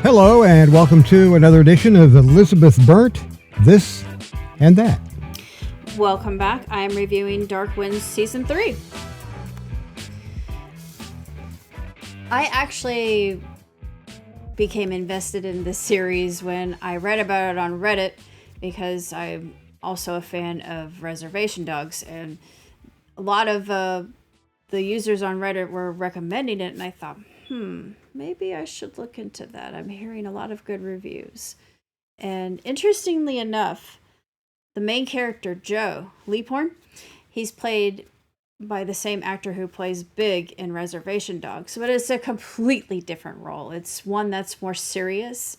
Hello, and welcome to another edition of Elizabeth Burnt, This and That. Welcome back. I am reviewing Dark Winds Season 3. I actually became invested in this series when I read about it on Reddit because I'm also a fan of Reservation Dogs, and a lot of the users on Reddit were recommending it, and I thought, maybe I should look into that. I'm hearing a lot of good reviews. And interestingly enough, the main character, Joe Leaphorn, he's played by the same actor who plays Big in Reservation Dogs, but it's a completely different role. It's one that's more serious.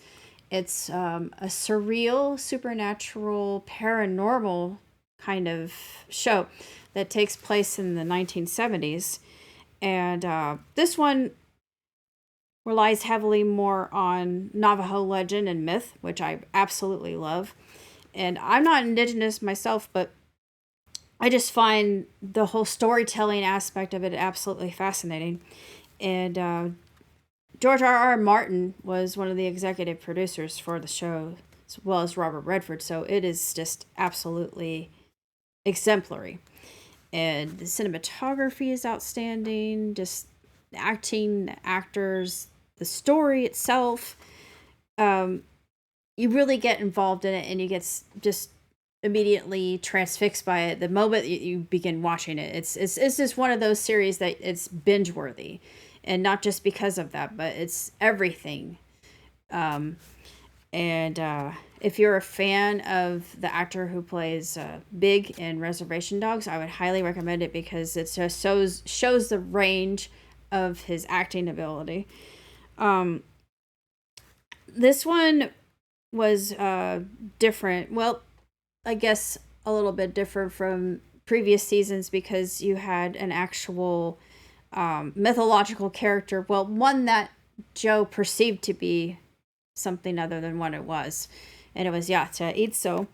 It's a surreal, supernatural, paranormal kind of show that takes place in the 1970s. And this one relies heavily more on Navajo legend and myth, which I absolutely love. And I'm not indigenous myself, but I just find the whole storytelling aspect of it absolutely fascinating. And George R.R. Martin was one of the executive producers for the show, as well as Robert Redford. So it is just absolutely exemplary. And the cinematography is outstanding, just the acting, the actors, the story itself. You really get involved in it, and you get just immediately transfixed by it the moment you begin watching it. It's just one of those series that it's binge worthy, and not just because of that, but it's everything. If you're a fan of the actor who plays Big in Reservation Dogs, I would highly recommend it because it just shows the range of his acting ability. This one was different. Well, I guess a little bit different from previous seasons because you had an actual mythological character. Well, one that Joe perceived to be something other than what it was. And it was Yata Itzo.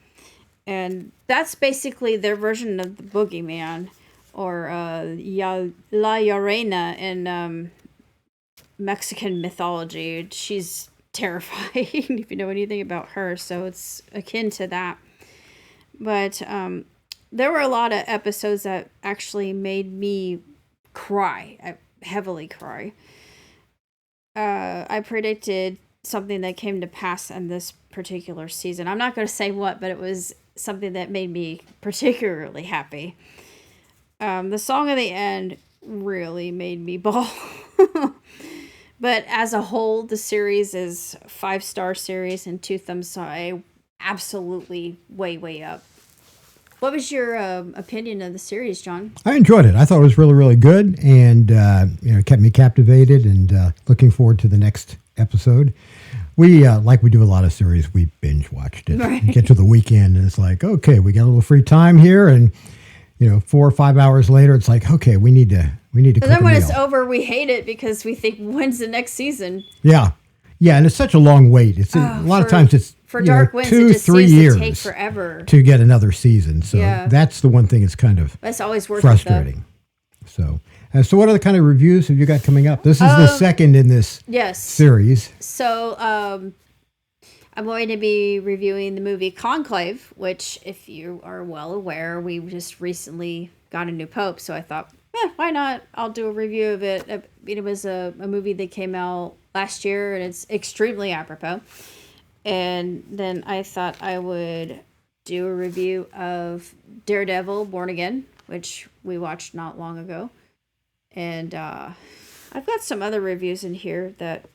And that's basically their version of the boogeyman, or La Llorona in Mexican mythology. She's terrifying if you know anything about her, so it's akin to that. But there were a lot of episodes that actually made me cry, heavily cry. I predicted something that came to pass in this particular season. I'm not going to say what, but it was something that made me particularly happy. The song of the end really made me bawl. But as a whole, the series is a 5-star series and 2 thumbs high. Absolutely way up. What was your opinion of the series, John? I enjoyed it. I thought it was really, really good, and kept me captivated, and looking forward to the next episode. We, like we do a lot of series, we binge watched it. Right. Get to the weekend, and it's like, okay, we got a little free time here, and 4 or 5 hours later, it's like, okay, we need to cook a then when meal. It's over, we hate it because we think, when's the next season? Yeah, and it's such a long wait. It's a lot of times it's for Dark Winds, 2-3 years to take forever to get another season. So that's the one thing that's kind of that's always worth frustrating. So what other kind of reviews have you got coming up? This is the second in this series. So I'm going to be reviewing the movie Conclave, which, if you are well aware, we just recently got a new pope. So I thought, why not? I'll do a review of it. It was a movie that came out last year, and it's extremely apropos. And then I thought I would do a review of Daredevil Born Again, which we watched not long ago. And I've got some other reviews in here that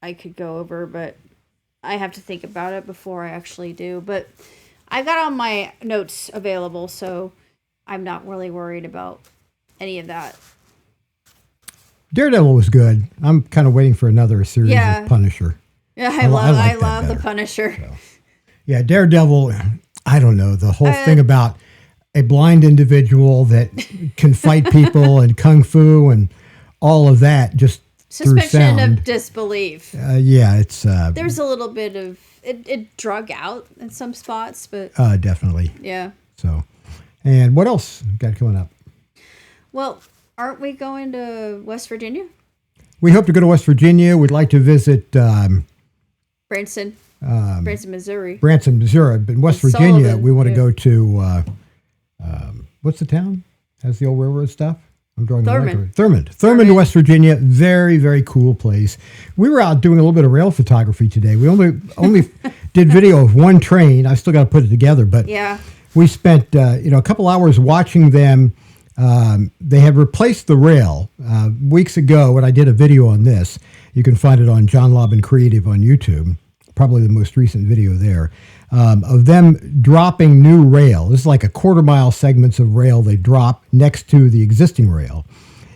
I could go over, but I have to think about it before I actually do. But I got all my notes available, so I'm not really worried about any of that. Daredevil was good. I'm kind of waiting for another series of Punisher. Yeah, I love the Punisher. So. Yeah, Daredevil, I don't know, the whole thing about a blind individual that can fight people and kung fu and all of that just suspension of disbelief. It's there's a little bit of it drug out in some spots, but definitely. Yeah. So, And what else got coming up? Well, aren't we going to West Virginia? We hope to go to West Virginia. We'd like to visit Branson, Missouri. Branson, Missouri. But in West And Virginia, Sullivan, we want to yeah. go to, what's the town? Has the old railroad stuff? I'm drawing the Thurman. blank. Thurman to West Virginia. Very, very cool place. We were out doing a little bit of rail photography today. We only did video of one train. I still got to put it together, but Yeah. we spent a couple hours watching them. They had replaced the rail weeks ago when I did a video on this. You can find it on John Lobbin Creative on YouTube, probably the most recent video there, of them dropping new rail. This is like a quarter-mile segments of rail they drop next to the existing rail.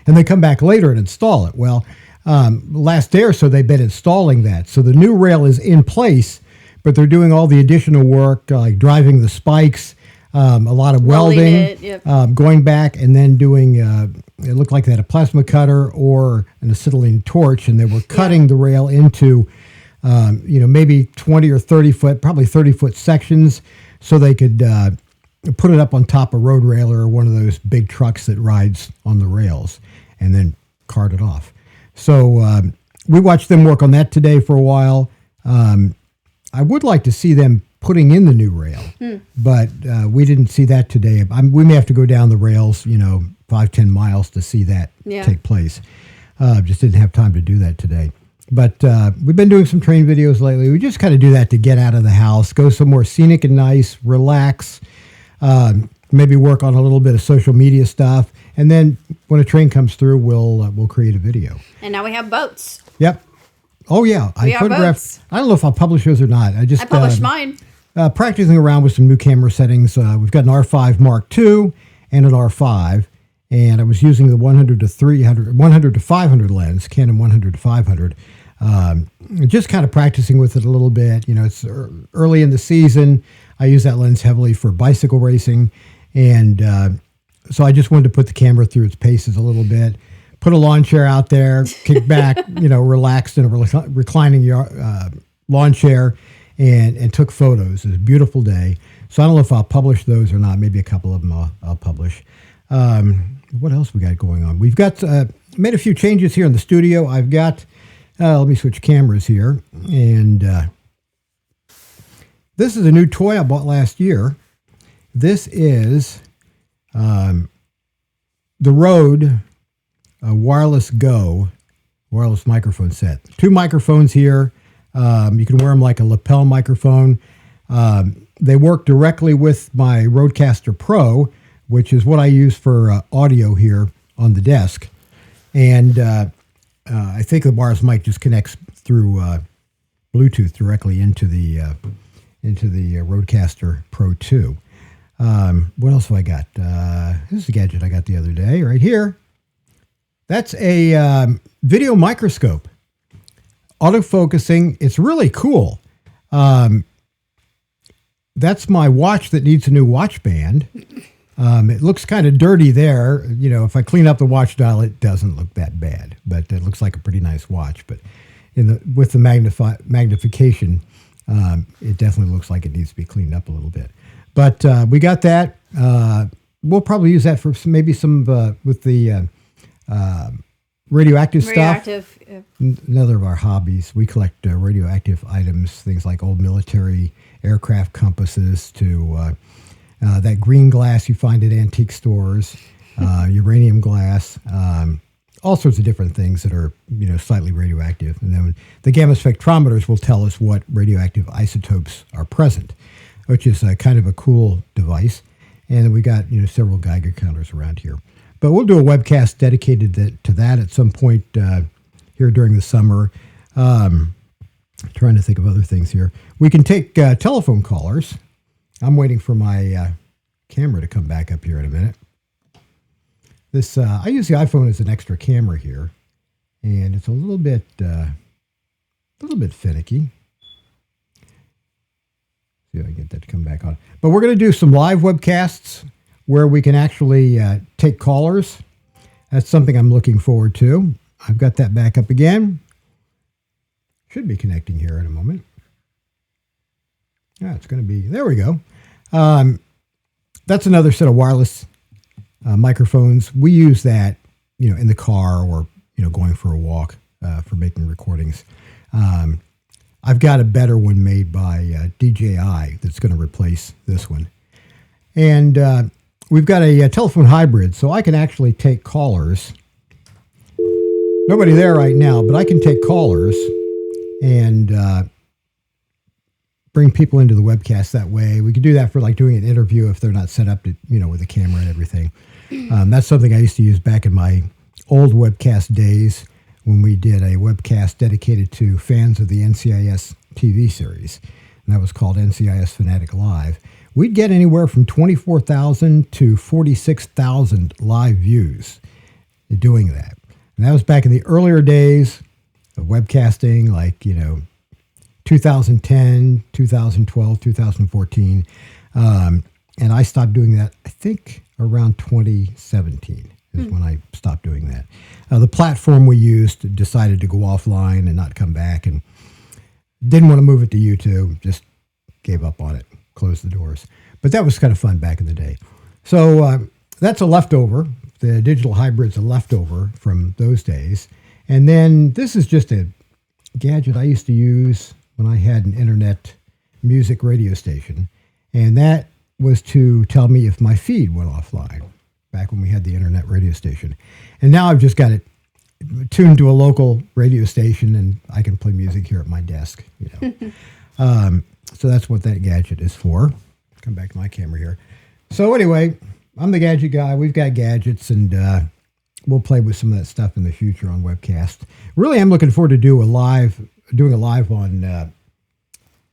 And they come back later and install it. Well, last day or so, they've been installing that. So the new rail is in place, but they're doing all the additional work, like driving the spikes, a lot of welding, it, yep. going back and then doing, it looked like they had a plasma cutter or an acetylene torch, and they were cutting the rail into, maybe 20 or 30 foot, probably 30-foot sections so they could put it up on top of road railer or one of those big trucks that rides on the rails and then cart it off. So we watched them work on that today for a while. I would like to see them putting in the new rail, but we didn't see that today. We may have to go down the rails, 5-10 miles to see that take place. Just didn't have time to do that today. But we've been doing some train videos lately. We just kind of do that to get out of the house, go somewhere scenic and nice, relax, maybe work on a little bit of social media stuff. And then when a train comes through, we'll create a video. And now we have boats. Yep. Oh, yeah. We have boats. I don't know if I'll publish those or not. I published mine. Practicing around with some new camera settings. We've got an R5 Mark II and an R5. And I was using the 100 to 500 lens, Canon 100 to 500. Just kind of practicing with it a little bit. It's early in the season. I use that lens heavily for bicycle racing. And so I just wanted to put the camera through its paces a little bit. Put a lawn chair out there, kick back, relaxed in a reclining lawn chair, and took photos. It was a beautiful day. So I don't know if I'll publish those or not. Maybe a couple of them I'll publish. What else we got going on? We've got made a few changes here in the studio. I've got, let me switch cameras here. And this is a new toy I bought last year. This is the Rode Wireless Go wireless microphone set. 2 microphones here. You can wear them like a lapel microphone. They work directly with my Rodecaster Pro, which is what I use for audio here on the desk. And I think the wireless mic just connects through Bluetooth directly into the Rodecaster Pro 2. What else have I got? This is a gadget I got the other day right here. That's a video microscope. Autofocusing. It's really cool. That's my watch that needs a new watch band. It looks kind of dirty there. If I clean up the watch dial, it doesn't look that bad, but it looks like a pretty nice watch. But with the magnification, it definitely looks like it needs to be cleaned up a little bit. But we got that. We'll probably use that for maybe some with the radioactive stuff. Another of our hobbies. We collect radioactive items, things like old military aircraft compasses to that green glass you find at antique stores, uranium glass, all sorts of different things that are slightly radioactive. And then the gamma spectrometers will tell us what radioactive isotopes are present, which is kind of a cool device. And then we got several Geiger counters around here. But we'll do a webcast dedicated to that at some point here during the summer. Trying to think of other things here. We can take telephone callers. I'm waiting for my camera to come back up here in a minute. This I use the iPhone as an extra camera here, and it's a little bit finicky. See if I can get that to come back on. But we're going to do some live webcasts where we can actually take callers. That's something I'm looking forward to. I've got that back up again. Should be connecting here in a moment. Yeah, it's going to be, there we go. that's another set of wireless microphones. We use that, in the car or, going for a walk for making recordings. I've got a better one made by DJI that's going to replace this one. And we've got a telephone hybrid, so I can actually take callers. Nobody there right now, but I can take callers and bring people into the webcast that way. We could do that for like doing an interview if they're not set up to, with a camera and everything. That's something I used to use back in my old webcast days when we did a webcast dedicated to fans of the NCIS TV series. And that was called NCIS Fanatic Live. We'd get anywhere from 24,000 to 46,000 live views doing that. And that was back in the earlier days of webcasting, like, 2010, 2012, 2014. And I stopped doing that, I think, around 2017 is when I stopped doing that. The platform we used decided to go offline and not come back, and didn't want to move it to YouTube, just gave up on it, closed the doors. But that was kind of fun back in the day. So that's a leftover. The digital hybrid's a leftover from those days. And then this is just a gadget I used to use when I had an internet music radio station. And that was to tell me if my feed went offline back when we had the internet radio station. And now I've just got it tuned to a local radio station and I can play music here at my desk. So that's what that gadget is for. Come back to my camera here. So anyway, I'm the gadget guy. We've got gadgets, and we'll play with some of that stuff in the future on webcast. Really, I'm looking forward to doing a live on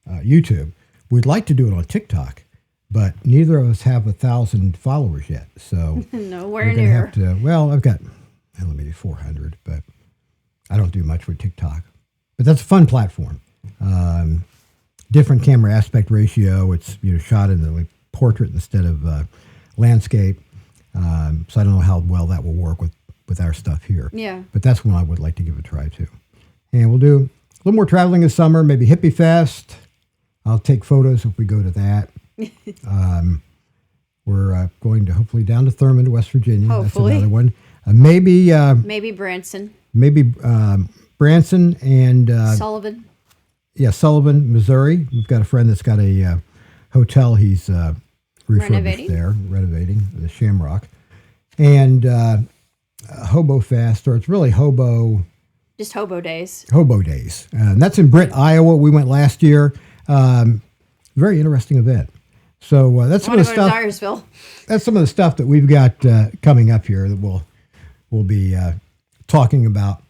YouTube. We'd like to do it on TikTok, but neither of us have 1,000 followers yet. So nowhere near. I've got maybe 400, but I don't do much with TikTok. But that's a fun platform. Different camera aspect ratio. It's shot in the portrait instead of landscape. So I don't know how well that will work with our stuff here. Yeah. But that's one I would like to give a try to. And we'll do a little more traveling this summer, maybe Hippie Fest. I'll take photos if we go to that. We're going to hopefully down to Thurmond, West Virginia. Hopefully. That's another one. Maybe Branson. Maybe Branson and Sullivan. Yeah, Sullivan, Missouri. We've got a friend that's got a hotel he's refurbished renovating, the Shamrock. And Hobo Fest, or it's really just Hobo Days. Hobo Days. And that's in Britt, Iowa. We went last year. Very interesting event. So that's some of the stuff. Dyersville. That's some of the stuff that we've got coming up here that we'll be talking about.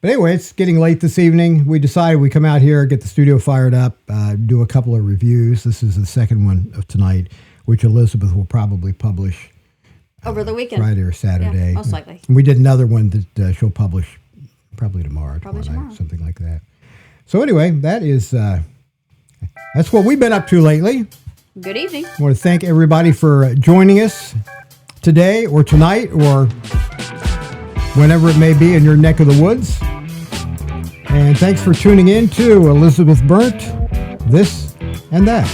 But anyway, it's getting late this evening. We decided we come out here, get the studio fired up, do a couple of reviews. This is the second one of tonight, which Elizabeth will probably publish over the weekend, Friday or Saturday. Yeah, most likely. And we did another one that she'll publish probably tomorrow tomorrow. Night, something like that. So anyway, that's what we've been up to lately. Good evening. I want to thank everybody for joining us today or tonight or whenever it may be in your neck of the woods. And thanks for tuning in to Elizabeth Burnt, This and That.